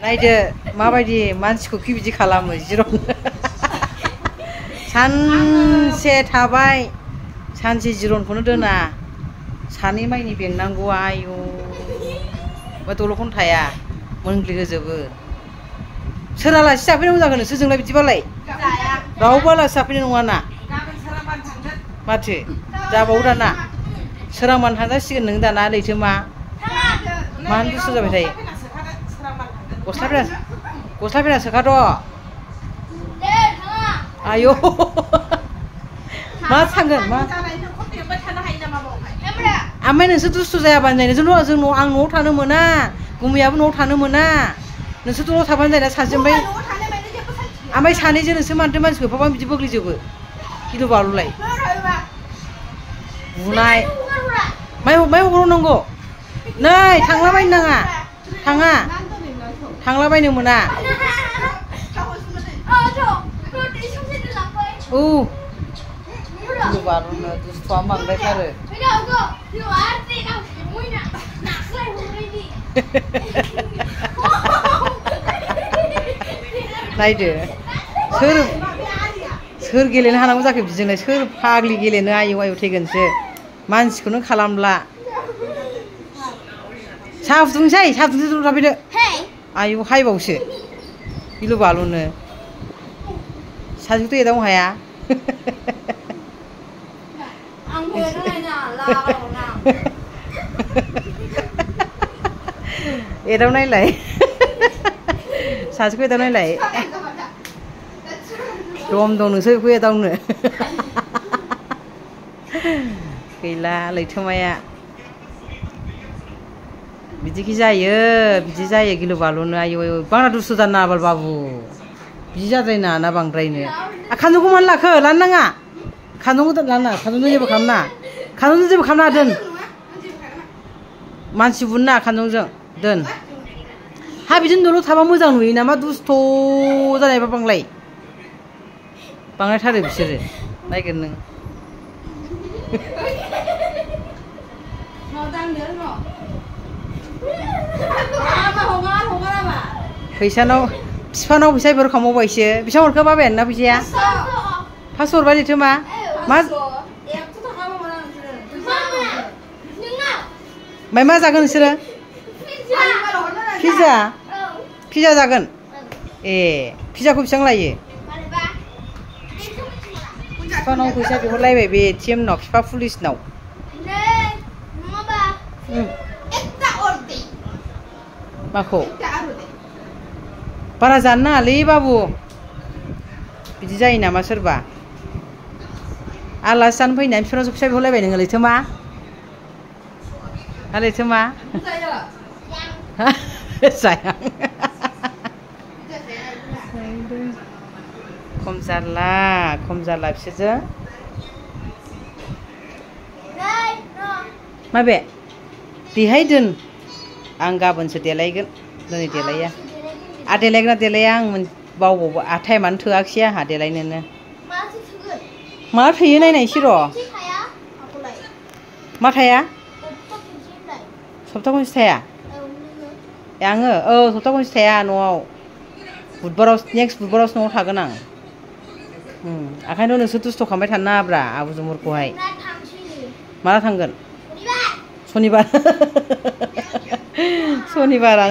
नायदो माबायदि मानसिखौ कि बिदि खालामो जिरन सानसे थाबाय सानसे जिरनखौनो दोना सानै माइनि बेंनांगौ आयु मा दल'खौनो थाया मोनग्लि होजोबो सोर आलासि जाफैनांगौ जागोन नोंसोरजोंलाय बिदिबालाय रावबो आलासि जाफैनाय नङा ना माथो जाबावो दाना सोरांबानो थांजासिगोन नों दाना लैथोमा मानो दुस्थ' जाबाय थायो गस्लाफोरा सोखाथ' आयौ मा थांगोन मा ओमफ्राय नोंसोर दुस्थ' जायाबानो जायो जों आं न'आव थानो मोना गुमैयाबो न'आव थानो मोना नोंसोर न'आव थाबानो जायोना सासे ओमफ्राय सानैजों नोंसोर मानोथो मानसिखौ एफाबां बिदि बोग्लिजोबो गिलु बालुलाय बुनाय माइ हगारनांगौ नै थांलाबायनो नाङा थांलाबायनो मोना औ गिलु बालुनो दुस्थ'आ बांद्रायथारो नायदो सोर गेलेनो हानांगौ जाखो बिदिजोंलाय सोर फाग्लि गेलेनो आयौ थैगोनसो मानसिखौनो खालामला साहा फुदुंसै थाफैदो आयौ हायबावसो गिलु बालुनो सासेखौथ' एदावनो हाया एदावनायलाय सासेखौ एदावनायलाय दम दं नोंसोर बेखौ एदावनो गैला लैथोमाया बिदि जायो गिलु बालुनो आयौ बारा दुस्थ' जानो नाङा बाबु बिदि जाद्रायनो नाङा ना बांद्रायनो खानजंखौ मानो लाखो लानो नाङा खानजंखौ लानो नाङा खानजंजों जेबो खालामनाङा दोन मानसि बुनो नाङा खानजंजों दोन हा बिदिनो दल' थाबा मोजां नुयो नामा दुस्थ' जानायबा बांद्रायथारो बिसोरो नायगोन नों बिफानाव फैसा हरखांबावबायसो बेसेबां हरखो बाबायानो ना फैसाया 500 हरबाय लैथोमा मा ओमफ्राय मा जागोन नोंसोरो पिज्जा जागोन ए पिज्जाखौ बेसेबां लायो बिफानाव फैसा बिहरलायबाय बे ATMनाव बिफा पुलिसनाव माखौ बारा जानो नाङालै बाबु बिदि जायो नामा सोरबा आलासि जानो फैनानै बिफानावसो फैसा बिहरलायबाय नोङो लैथोमा जाया खम जारला बिसोरजों माबे देहाय दोन आं गाबोनसो देलायगोन दिनै देलाया देलायगोन देलाया आं बावबावबाय टाइमानो थोआखिसै आंहा देलायनोनो मा थोयो नायनायसै र' मा थाया सप्ता खनसे थाया आङो सप्ता खनसे थाया न'आव नेक्स्ट बुधबारावसो न'आव थागोन आं ओंखायनो नोंसोर दुस्थ' खालामबाय थानो नाङाब्रा आबु जुमुरखौहाय माला थांगोन सनिबार